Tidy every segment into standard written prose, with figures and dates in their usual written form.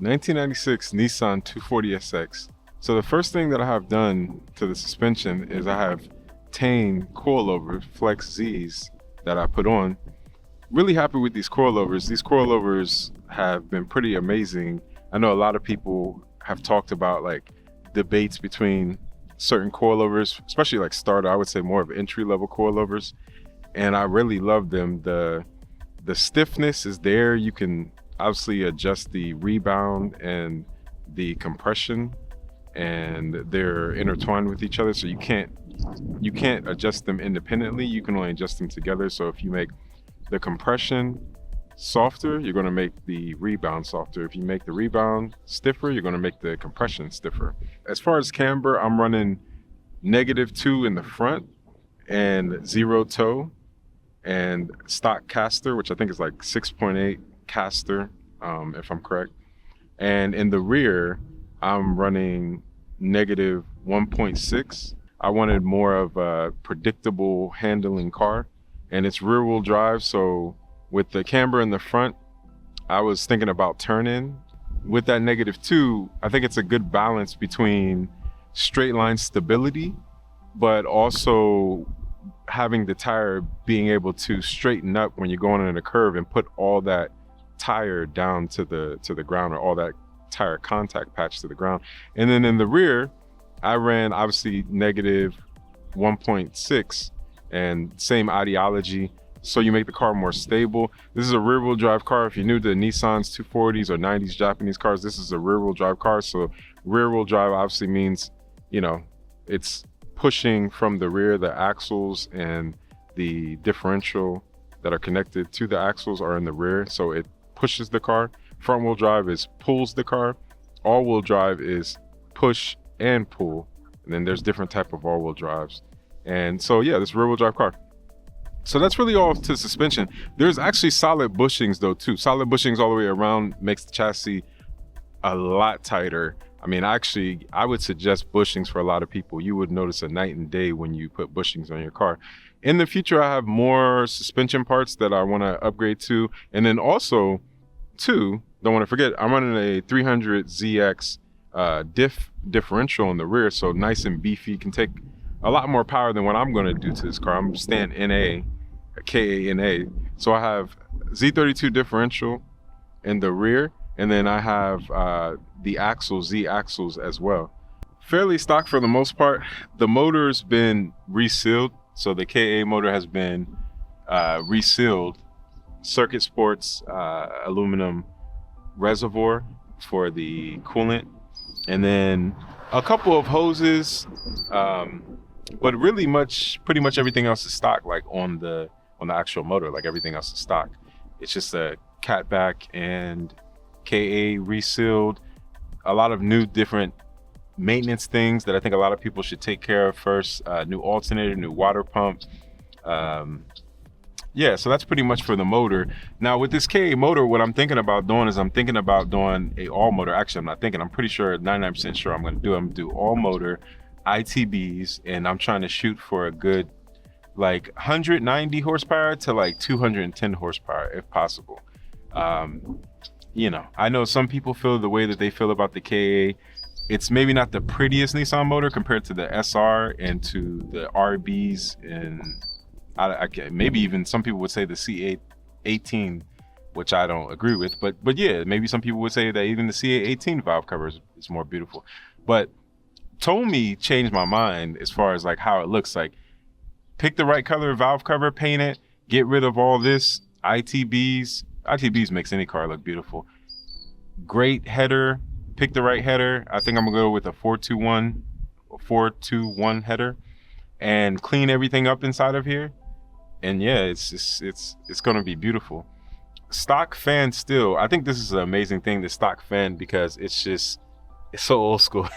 1996 Nissan 240SX. So the first thing that I have done to the suspension is I have Tane coilovers, Flex Z's, that I put on. Really happy with these coilovers. These coilovers have been pretty amazing. I know a lot of people have talked about like debates between certain coilovers, especially like starter, I would say more of entry-level coilovers, and I really love them. The stiffness is there. You can obviously adjust the rebound and the compression, and they're intertwined with each other, so you can't adjust them independently. You can only adjust them together. So if you make the compression softer, you're going to make the rebound softer. If you make the rebound stiffer, you're going to make the compression stiffer. As far as camber, I'm running -2 in the front and 0 toe and stock caster, which I think is like 6.8 caster, if I'm correct. And in the rear, I'm running -1.6. I wanted more of a predictable handling car, and it's rear wheel drive. So with the camber in the front, I was thinking about turn-in. With that -2, I think it's a good balance between straight line stability, but also having the tire being able to straighten up when you're going in a curve and put all that tire down to the ground, or all that tire contact patch to the ground. And then in the rear, I ran obviously -1.6, and same ideology. So you make the car more stable. This is a rear wheel drive car. If you're new to Nissan's 240s or 90s Japanese cars, this is a rear wheel drive car. So rear wheel drive obviously means, you know, it's pushing from the rear. The axles and the differential that are connected to the axles are in the rear, so it pushes the car. Front wheel drive is pulls the car. All wheel drive is push and pull, and then there's different type of all wheel drives. And so yeah, this rear wheel drive car. So that's really all to suspension. There's actually solid bushings though too. Solid bushings all the way around makes the chassis a lot tighter. I mean, actually, I would suggest bushings for a lot of people. You would notice a night and day when you put bushings on your car. In the future, I have more suspension parts that I want to upgrade to. And then also, too, don't want to forget, I'm running a 300ZX differential in the rear, so nice and beefy. Can take a lot more power than what I'm going to do to this car. I'm staying NA, KA-NA. So I have Z32 differential in the rear, and then I have the axles, Z axles as well. Fairly stock for the most part. The motor's been resealed, so the KA motor has been resealed. Circuit Sports aluminum reservoir for the coolant, and then a couple of hoses, but really pretty much everything else is stock, like on the actual motor, like everything else is stock. It's just a catback and KA resealed. A lot of new different maintenance things that I think a lot of people should take care of first. New alternator, new water pump. Yeah, so that's pretty much for the motor. Now with this KA motor, what I'm thinking about doing is I'm thinking about doing a all motor. Actually, I'm not thinking, I'm pretty sure, 99% sure I'm gonna do all motor ITBs, and I'm trying to shoot for a good like 190 horsepower to like 210 horsepower if possible. You know, I know some people feel the way that they feel about the KA. It's maybe not the prettiest Nissan motor compared to the SR and to the RBs, and maybe even some people would say the C18, which I don't agree with. But yeah, maybe some people would say that even the C18 valve cover is more beautiful. But Tomy changed my mind as far as like how it looks. Like, pick the right color valve cover, paint it, get rid of all this ITBs. ITBs makes any car look beautiful. Great header, pick the right header. I think I'm gonna go with a 421 header, and clean everything up inside of here. And yeah, it's gonna be beautiful. Stock fan still, I think this is an amazing thing, the stock fan, because it's so old school.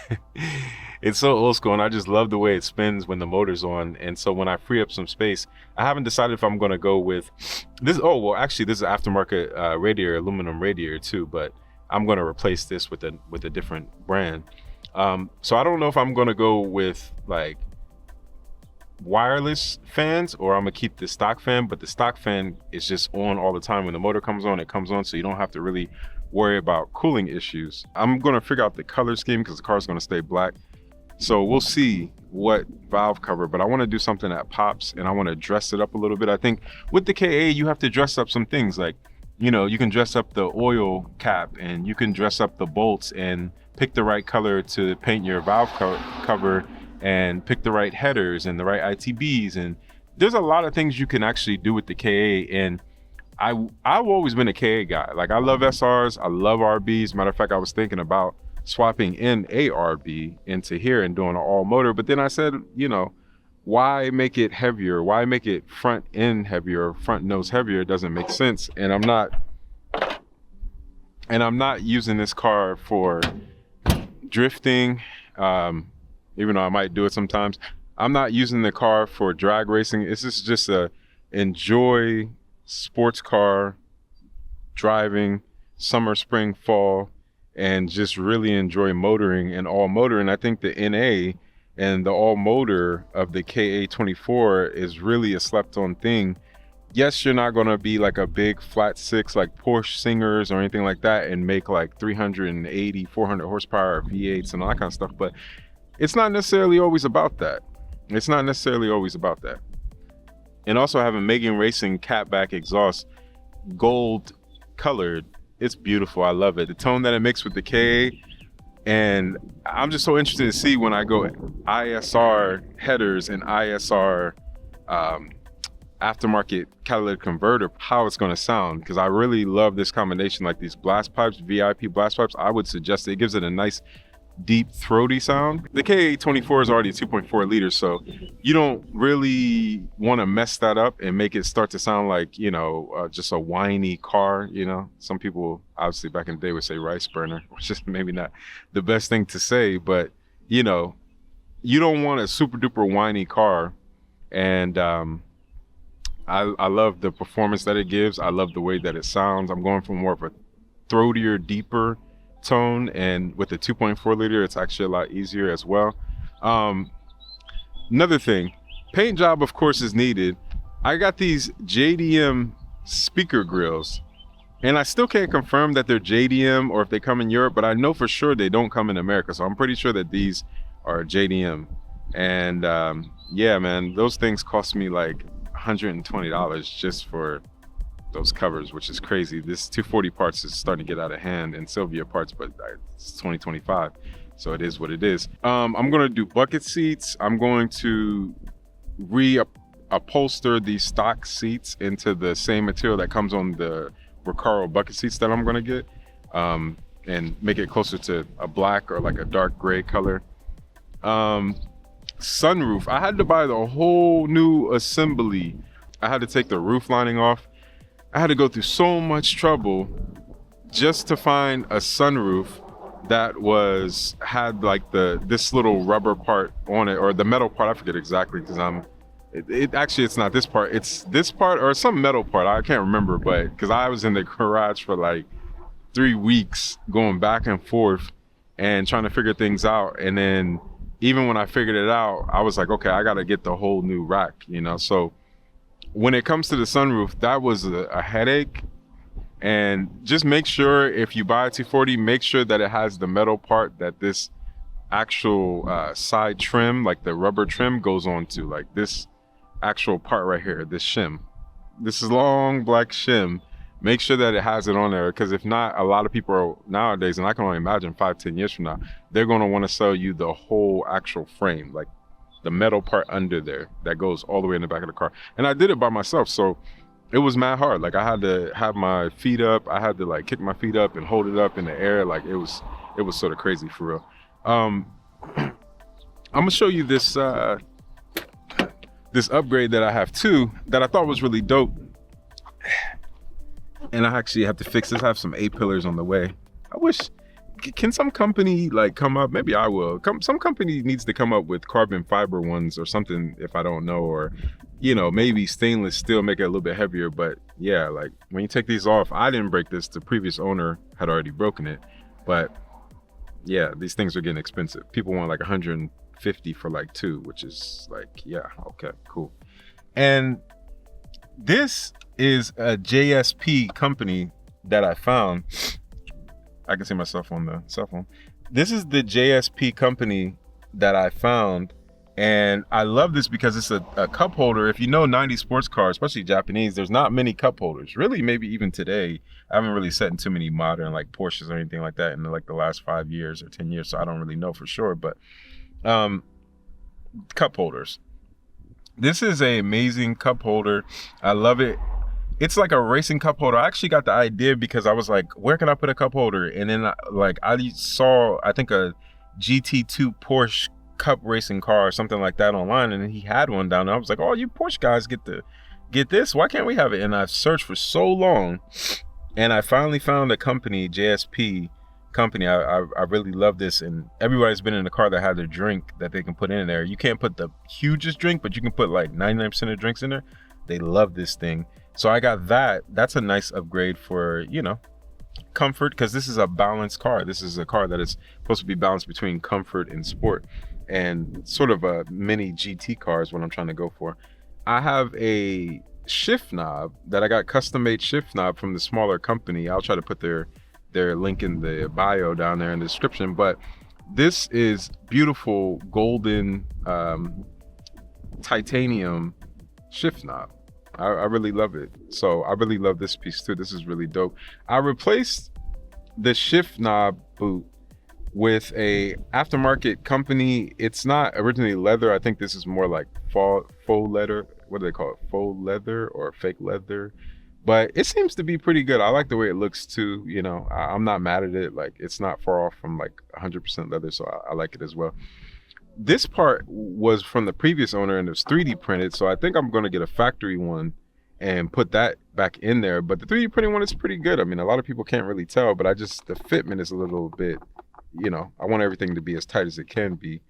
It's so old school, and I just love the way it spins when the motor's on. And so when I free up some space, I haven't decided if I'm going to go with this. Oh, well, actually, this is aftermarket radiator, aluminum radiator too, but I'm going to replace this with a different brand. So I don't know if I'm going to go with like wireless fans, or I'm gonna keep the stock fan. But the stock fan is just on all the time. When the motor comes on, it comes on, so you don't have to really worry about cooling issues. I'm gonna figure out the color scheme because the car's gonna stay black. So we'll see what valve cover, but I wanna do something that pops and I wanna dress it up a little bit. I think with the KA, you have to dress up some things like, you know, you can dress up the oil cap and you can dress up the bolts and pick the right color to paint your valve cover and pick the right headers and the right ITBs. And there's a lot of things you can actually do with the KA. And I've always been a KA guy. Like I love SRs, I love RBs. Matter of fact, I was thinking about swapping in a RB into here and doing an all motor. But then I said, you know, why make it heavier? Why make it front end heavier, front nose heavier? It doesn't make sense. And I'm not using this car for drifting, even though I might do it sometimes. I'm not using the car for drag racing. This is just a enjoy sports car driving, summer, spring, fall, and just really enjoy motoring and all motor. And I think the NA and the all motor of the KA24 is really a slept on thing. Yes, you're not gonna be like a big flat six like Porsche Singers or anything like that and make like 380, 400 horsepower V8s and all that kind of stuff, but it's not necessarily always about that. It's not necessarily always about that. And also having Megan Racing catback exhaust, gold colored, it's beautiful. I love it. The tone that it makes with the KA, and I'm just so interested to see when I go ISR headers and ISR aftermarket catalytic converter, how it's going to sound, because I really love this combination, like these blast pipes, VIP blast pipes. I would suggest it gives it a nice deep throaty sound. The KA24 is already 2.4 liters, so you don't really want to mess that up and make it start to sound like, you know, just a whiny car. You know, some people obviously back in the day would say rice burner, which is maybe not the best thing to say, but you know, you don't want a super duper whiny car. And I love the performance that it gives. I love the way that it sounds. I'm going for more of a throatier, deeper tone, and with the 2.4 liter, it's actually a lot easier as well. Another thing, paint job of course is needed. I got these JDM speaker grills, and I still can't confirm that they're JDM or if they come in Europe, but I know for sure they don't come in America, so I'm pretty sure that these are JDM. And yeah, man, those things cost me like $120 just for those covers, which is crazy. This 240 parts is starting to get out of hand, and Sylvia parts, but it's 2025, so it is what it is. I'm gonna do bucket seats. I'm going to upholster these stock seats into the same material that comes on the Recaro bucket seats that I'm gonna get, and make it closer to a black or like a dark gray color. Sunroof, I had to buy the whole new assembly. I had to take the roof lining off. I had to go through so much trouble just to find a sunroof that had like this little rubber part on it, or the metal part. I forget exactly, because actually it's not this part, it's this part or some metal part, I can't remember, but because I was in the garage for like 3 weeks going back and forth and trying to figure things out. And then even when I figured it out, I was like, okay, I got to get the whole new rack, you know? So when it comes to the sunroof, that was a headache. And just make sure if you buy a 240, make sure that it has the metal part that this actual side trim, like the rubber trim, goes on to, like this actual part right here, this shim. This is long black shim. Make sure that it has it on there, because if not, a lot of people nowadays, and I can only imagine 5-10 years from now, they're going to want to sell you the whole actual frame, like the metal part under there that goes all the way in the back of the car. And I did it by myself, so it was mad hard. Like I had to have my feet up. I had to like kick my feet up and hold it up in the air. Like it was sort of crazy for real. I'm gonna show you this this upgrade that I have too, that I thought was really dope. And I actually have to fix this. I have some A-pillars on the way. I wish, can some company like come up? Maybe I will. Some company needs to come up with carbon fiber ones or something, if I don't know, or, you know, maybe stainless steel, make it a little bit heavier. But yeah, like when you take these off, I didn't break this. The previous owner had already broken it. But yeah, these things are getting expensive. People want like 150 for like 2, which is like, yeah, okay, cool. And this is a JSP company that I found. I can see myself on the cell phone. This is the JSP company that I found, and I love this because it's a cup holder. If you know 90s sports cars, especially Japanese, there's not many cup holders. Really, maybe even today. I haven't really sat in too many modern like Porsches or anything like that in like the last 5 years or 10 years, so I don't really know for sure. But cup holders. This is an amazing cup holder. I love it. It's like a racing cup holder. I actually got the idea because I was like, where can I put a cup holder? And then I saw, I think, a GT2 Porsche cup racing car or something like that online, and he had one down there. I was like, oh, you Porsche guys get this? Why can't we have it? And I've searched for so long, and I finally found a company, JSP company. I really love this, and everybody's been in a car that had a drink that they can put in there. You can't put the hugest drink, but you can put like 99% of drinks in there. They love this thing. So I got that. That's a nice upgrade for, you know, comfort, because this is a balanced car. This is a car that is supposed to be balanced between comfort and sport, and sort of a mini GT car is what I'm trying to go for. I have a shift knob that I got, custom made shift knob from the smaller company. I'll try to put their link in the bio down there in the description. But this is beautiful golden titanium shift knob. I really love it. So I really love this piece too. This is really dope. I replaced the shift knob boot with a aftermarket company. It's not originally leather. I think this is more like faux leather. What do they call it? Faux leather or fake leather? But it seems to be pretty good. I like the way it looks too. You know, I'm not mad at it. Like, it's not far off from like 100% leather, so I like it as well. This part was from the previous owner and it was 3D printed, so I think I'm going to get a factory one and put that back in there. But the 3D printed one is pretty good. I mean, a lot of people can't really tell, but the fitment is a little bit, you know, I want everything to be as tight as it can be.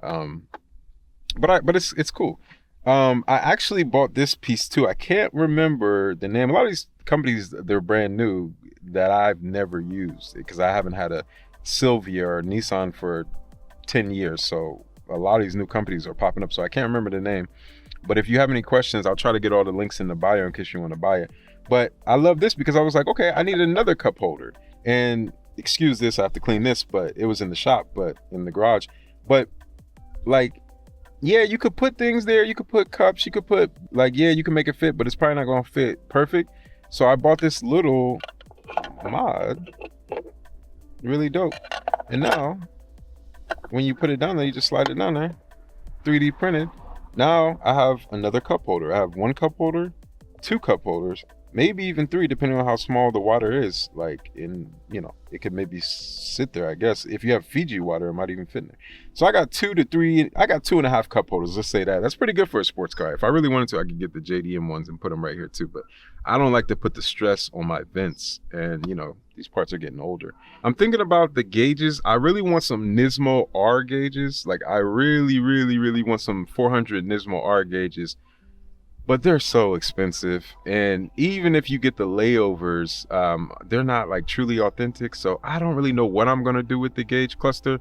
But it's cool. I actually bought this piece too. I can't remember the name. A lot of these companies, they're brand new that I've never used because I haven't had a Silvia or Nissan for 10 years. So a lot of these new companies are popping up, so I can't remember the name. But if you have any questions, I'll try to get all the links in the bio in case you want to buy it. But I love this because I was like, okay, I need another cup holder. And excuse this, I have to clean this, but it was in the shop, but in the garage. But like, yeah, you could put things there. You could put cups. You could put like, yeah, you can make it fit, but it's probably not going to fit perfect. So I bought this little mod. Really dope. And now, when you put it down there, you just slide it down there. 3D printed. Now I have another cup holder. I have one cup holder, two cup holders, maybe even three, depending on how small the water is. Like, in, you know, it could maybe sit there, I guess. If you have Fiji water, it might even fit in there. So I got 2 to 3, I got 2.5 cup holders, let's say that. That's pretty good for a sports car. If I really wanted to, I could get the JDM ones and put them right here too, but I don't like to put the stress on my vents, and you know, these parts are getting older. I'm thinking about the gauges. I really want some Nismo R gauges. Like, I really, really, really want some 400 Nismo R gauges, but they're so expensive. And even if you get the layovers, they're not like truly authentic. So I don't really know what I'm gonna do with the gauge cluster.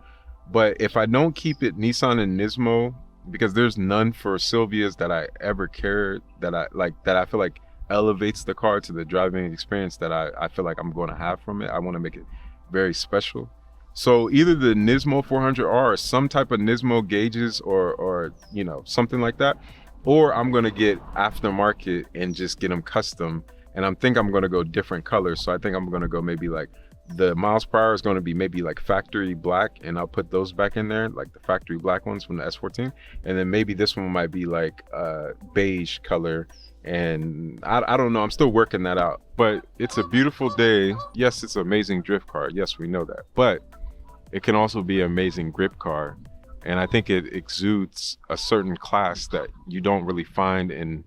But if I don't keep it Nissan and Nismo, because there's none for Silvias that I ever cared, that I feel like elevates the car to the driving experience that I feel like I'm going to have from it. I want to make it very special. So either the Nismo 400R or some type of Nismo gauges or you know, something like that, or I'm going to get aftermarket and just get them custom. And I'm going to go different colors. So I think I'm going to go maybe like the miles per hour is going to be maybe like factory black, and I'll put those back in there, like the factory black ones from the S14. And then maybe this one might be like beige color. And I don't know, I'm still working that out. But it's a beautiful day. Yes, it's an amazing drift car. Yes, we know that. But it can also be an amazing grip car. And I think it exudes a certain class that you don't really find in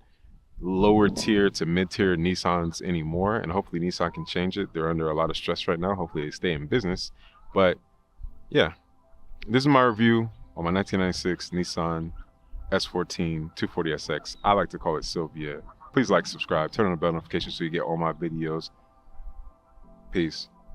lower tier to mid-tier Nissans anymore. And hopefully Nissan can change it. They're under a lot of stress right now. Hopefully they stay in business. But yeah, this is my review on my 1996 Nissan S14 240SX. I like to call it Silvia. Please like, subscribe, turn on the bell notification so you get all my videos. Peace.